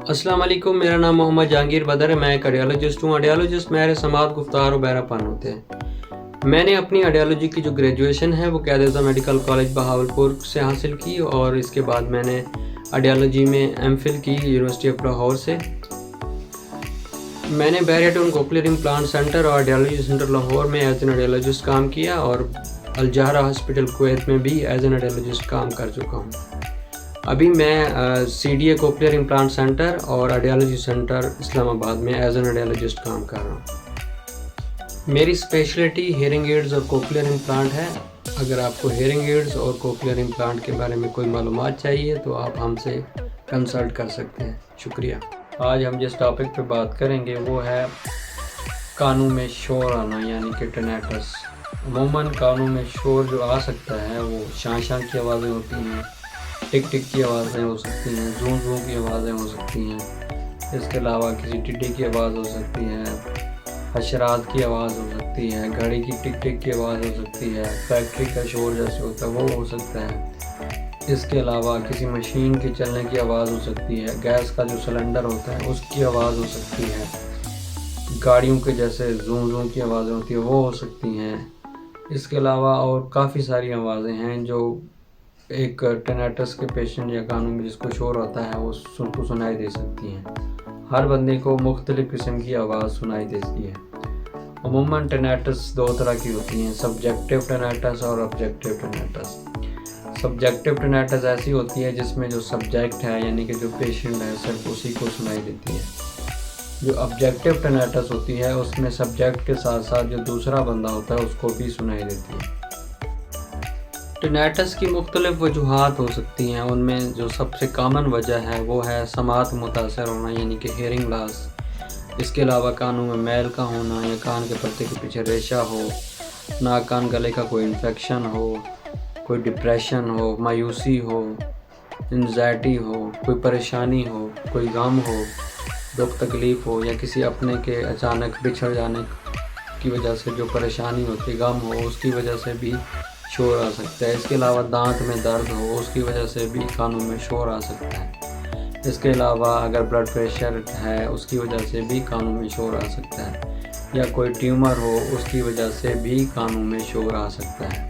السلام علیکم، میرا نام محمد جہانگیر بدر ہے۔ میں ایک آڈیالوجسٹ ہوں۔ آڈیالوجسٹ ماہر سماعت، گفتار و بیراپن ہوتے ہیں۔ میں نے اپنی آڈیالوجی کی جو گریجویشن ہے وہ قائد اعظم میڈیکل کالج بہاولپور سے حاصل کی، اور اس کے بعد میں نے آڈیالوجی میں ایم فل کی یونیورسٹی آف لاہور سے۔ میں نے بحریٹون کوکلیئر امپلانٹ سینٹر اور آڈیالوجی سینٹر لاہور میں ایز این آڈیالوجسٹ کام کیا، اور الجہرہ ہاسپٹل کویت میں بھی ایز این آڈیالوجسٹ کام کر چکا ہوں۔ ابھی میں C D A cochlear implant centre اور آڈیالوجی سینٹر اسلام آباد میں ایز این آڈیالوجسٹ کام کر رہا ہوں۔ میری اسپیشلٹی ہیئرنگ ایڈز اور کوکلیئر امپلانٹ ہے۔ اگر آپ کو ہیئرنگ ایڈز اور کوکلیئر امپلانٹ کے بارے میں کوئی معلومات چاہیے تو آپ ہم سے کنسلٹ کر سکتے ہیں۔ شکریہ۔ آج ہم جس ٹاپک پہ بات کریں گے وہ ہے کانوں میں شور آنا، یعنی کہ ٹینیٹس۔ عموماً کانوں میں شور جو آ سکتا ہے وہ شاں شاں کی آوازیں ہوتی ہیں، ٹک ٹک کی آوازیں ہو سکتی ہیں، زوں زوں کی آوازیں ہو سکتی ہیں۔ اس کے علاوہ کسی ٹڈی کی آواز ہو سکتی ہے، حشرات کی آواز ہو سکتی ہے، گھڑی کی ٹک ٹک کی آواز ہو سکتی ہے، فیکٹری کا شور جیسے ہوتا ہے وہ ہو سکتا ہے۔ اس کے علاوہ کسی مشین کے چلنے کی آواز ہو سکتی ہے، گیس کا جو سلنڈر ہوتا ہے اس کی آواز ہو سکتی ہے، گاڑیوں کے جیسے زوں زوں کی آوازیں ہوتی ہیں وہ ہو سکتی ہیں۔ اس کے علاوہ اور کافی ساری آوازیں ہیں جو ایک ٹینیٹس کے پیشنٹ یا کانوں میں جس کو شور ہوتا ہے وہ کو سنائی دے سکتی ہیں۔ ہر بندے کو مختلف قسم کی آواز سنائی دیتی ہے۔ عموماً ٹینیٹس دو طرح کی ہوتی ہیں، سبجیکٹیو ٹینیٹس اور آبجیکٹیو ٹینیٹس۔ سبجیکٹیو ٹینیٹس ایسی ہوتی ہے جس میں جو سبجیکٹ ہے یعنی کہ جو پیشنٹ ہے صرف اسی کو سنائی دیتی ہے۔ جو آبجیکٹیو ٹینیٹس ہوتی ہے اس میں سبجیکٹ کے ساتھ ساتھ جو دوسرا بندہ ہوتا ہے اس کو بھی سنائی دیتی ہے۔ ٹینیٹس کی مختلف وجوہات ہو سکتی ہیں، ان میں جو سب سے کامن وجہ ہے وہ ہے سماعت متاثر ہونا، یعنی کہ ہیئرنگ لاس۔ اس کے علاوہ کانوں میں میل کا ہونا یا کان کے پرتے کے پیچھے ریشہ ہو، ناک کان گلے کا کوئی انفیکشن ہو، کوئی ڈپریشن ہو، مایوسی ہو، انزائٹی ہو، کوئی پریشانی ہو، کوئی غم ہو، دکھ تکلیف ہو، یا کسی اپنے کے اچانک بچھڑ جانے کی وجہ سے جو پریشانی ہوتی غم ہو اس کی وجہ سے بھی شور آ سکتا ہے۔ اس کے علاوہ دانت میں درد ہو اس کی وجہ سے بھی کانوں میں شور آ سکتا ہے۔ اس کے علاوہ اگر بلڈ پریشر ہے اس کی وجہ سے بھی کانوں میں شور آ سکتا ہے، یا کوئی ٹیومر ہو اس کی وجہ سے بھی کانوں میں شور آ سکتا ہے۔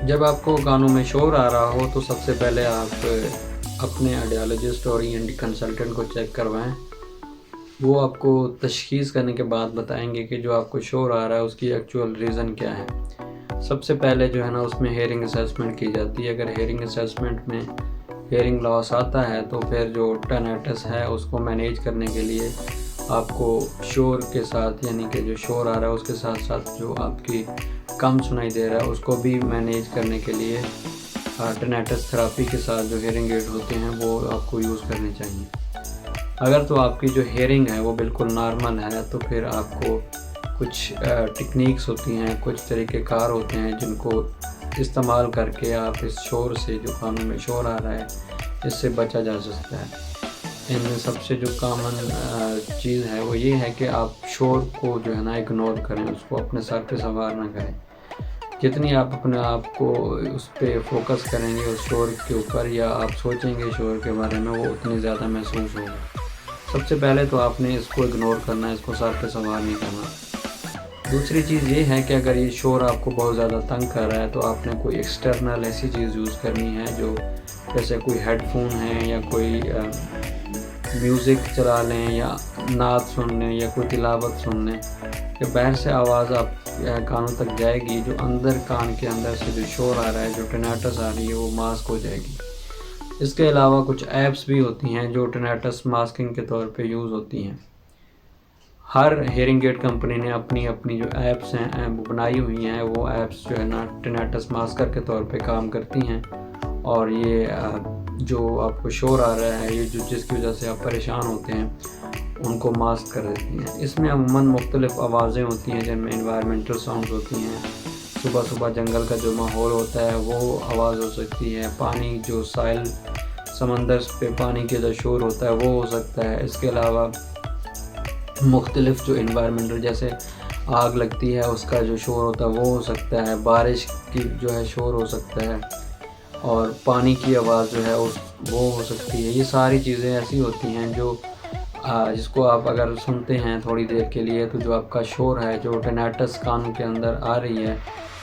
جب آپ کو کانوں میں شور آ رہا ہو تو سب سے پہلے آپ اپنے آڈیالوجسٹ اور ENT کنسلٹنٹ کو چیک کروائیں۔ وہ آپ کو تشخیص کرنے کے بعد بتائیں گے کہ جو آپ کو شور آ رہا ہے اس کی ایکچوئل ریزن کیا ہے۔ سب سے پہلے جو ہے نا اس میں ہیئرنگ اسیسمنٹ کی جاتی ہے۔ اگر ہیئرنگ اسیسمنٹ میں ہیئرنگ لاس آتا ہے تو پھر جو ٹینیٹس ہے اس کو مینیج کرنے کے لیے آپ کو شور کے ساتھ، یعنی کہ جو شور آ رہا ہے اس کے ساتھ ساتھ جو آپ کی کم سنائی دے رہا ہے اس کو بھی مینیج کرنے کے لیے ٹینیٹس تھراپی کے ساتھ جو ہیئرنگ ایڈ ہوتے ہیں وہ آپ کو یوز کرنے چاہیے۔ اگر تو آپ کی جو ہیئرنگ ہے وہ بالکل نارمل ہے تو پھر آپ کو کچھ ٹیکنیکس ہوتی ہیں، کچھ طریقہ کار ہوتے ہیں جن کو استعمال کر کے آپ اس شور سے، جو کانوں میں شور آ رہا ہے، اس سے بچا جا سکتا ہے۔ ان میں سب سے جو کامن چیز ہے وہ یہ ہے کہ آپ شور کو جو ہے نا اگنور کریں، اس کو اپنے سر پہ سوار نہ کریں۔ جتنی آپ اپنے آپ کو اس پہ فوکس کریں گے اس شور کے اوپر، یا آپ سوچیں گے شور کے بارے میں، وہ اتنی زیادہ محسوس ہوگا۔ سب سے پہلے تو آپ نے اس کو اگنور کرنا ہے، اس کو سر پہ سوار نہیں کرنا۔ دوسری چیز یہ ہے کہ اگر یہ شور آپ کو بہت زیادہ تنگ کر رہا ہے تو آپ نے کوئی ایکسٹرنل ایسی چیز یوز کرنی ہے جو جیسے کوئی ہیڈ فون ہے، یا کوئی میوزک چلا لیں، یا نعت سن لیں، یا کوئی تلاوت سن لیں، کہ باہر سے آواز آپ کانوں تک جائے گی، جو اندر کان کے اندر سے جو شور آ رہا ہے، جو ٹینیٹس آ رہی ہے، وہ ماسک ہو جائے گی۔ اس کے علاوہ کچھ ایپس بھی ہوتی ہیں جو ٹینیٹس ماسکنگ کے طور پہ یوز ہوتی ہیں۔ ہر ہیئرنگ ایڈ کمپنی نے اپنی جو ایپس ہیں وہ بنائی ہوئی ہیں، وہ ایپس جو ہے نا ٹینیٹس ماسکر کے طور پہ کام کرتی ہیں، اور یہ جو آپ کو شور آ رہا ہے، یہ جس کی وجہ سے آپ پریشان ہوتے ہیں، ان کو ماسک کر دیتی ہیں۔ اس میں عموماً مختلف آوازیں ہوتی ہیں جن میں انوائرمنٹل ساؤنڈز ہوتی ہیں۔ صبح صبح جنگل کا جو ماحول ہوتا ہے وہ آواز ہو سکتی ہے، پانی جو سائل سمندر پہ پانی کے جو شور ہوتا ہے وہ ہو سکتا ہے۔ اس کے علاوہ مختلف جو انوائرمنٹل جیسے آگ لگتی ہے اس کا جو شور ہوتا ہے وہ ہو سکتا ہے، بارش کی جو ہے شور ہو سکتا ہے، اور پانی کی آواز جو ہے وہ ہو سکتی ہے. یہ ساری چیزیں ایسی ہوتی ہیں جو جس کو آپ اگر سنتے ہیں تھوڑی دیر کے لیے تو جو آپ کا شور ہے، جو ٹینائٹس کانوں کے اندر آ رہی ہے،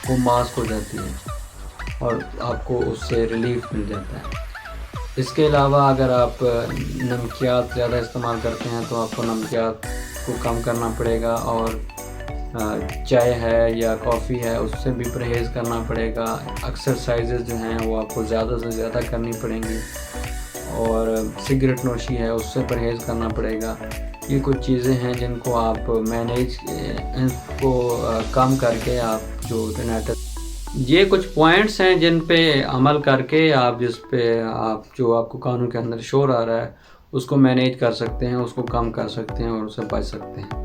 وہ ماسک ہو جاتی ہے اور آپ کو اس سے ریلیف مل جاتا ہے. اس کے علاوہ اگر آپ نمکیات زیادہ استعمال کرتے ہیں تو آپ کو نمکیات کو کم کرنا پڑے گا، اور چائے ہے یا کافی ہے اس سے بھی پرہیز کرنا پڑے گا. ایکسرسائزز جو ہیں وہ آپ کو زیادہ سے زیادہ کرنی پڑیں گی، اور سگریٹ نوشی ہے اس سے پرہیز کرنا پڑے گا. یہ کچھ چیزیں ہیں جن کو آپ مینیج ان کو کم کر کے آپ جو ٹینائٹس، یہ کچھ پوائنٹس ہیں جن پہ عمل کر کے آپ جو آپ کو کانوں کے اندر شور آ رہا ہے اس کو مینیج کر سکتے ہیں، اس کو کم کر سکتے ہیں اور اس سے بچ سکتے ہیں.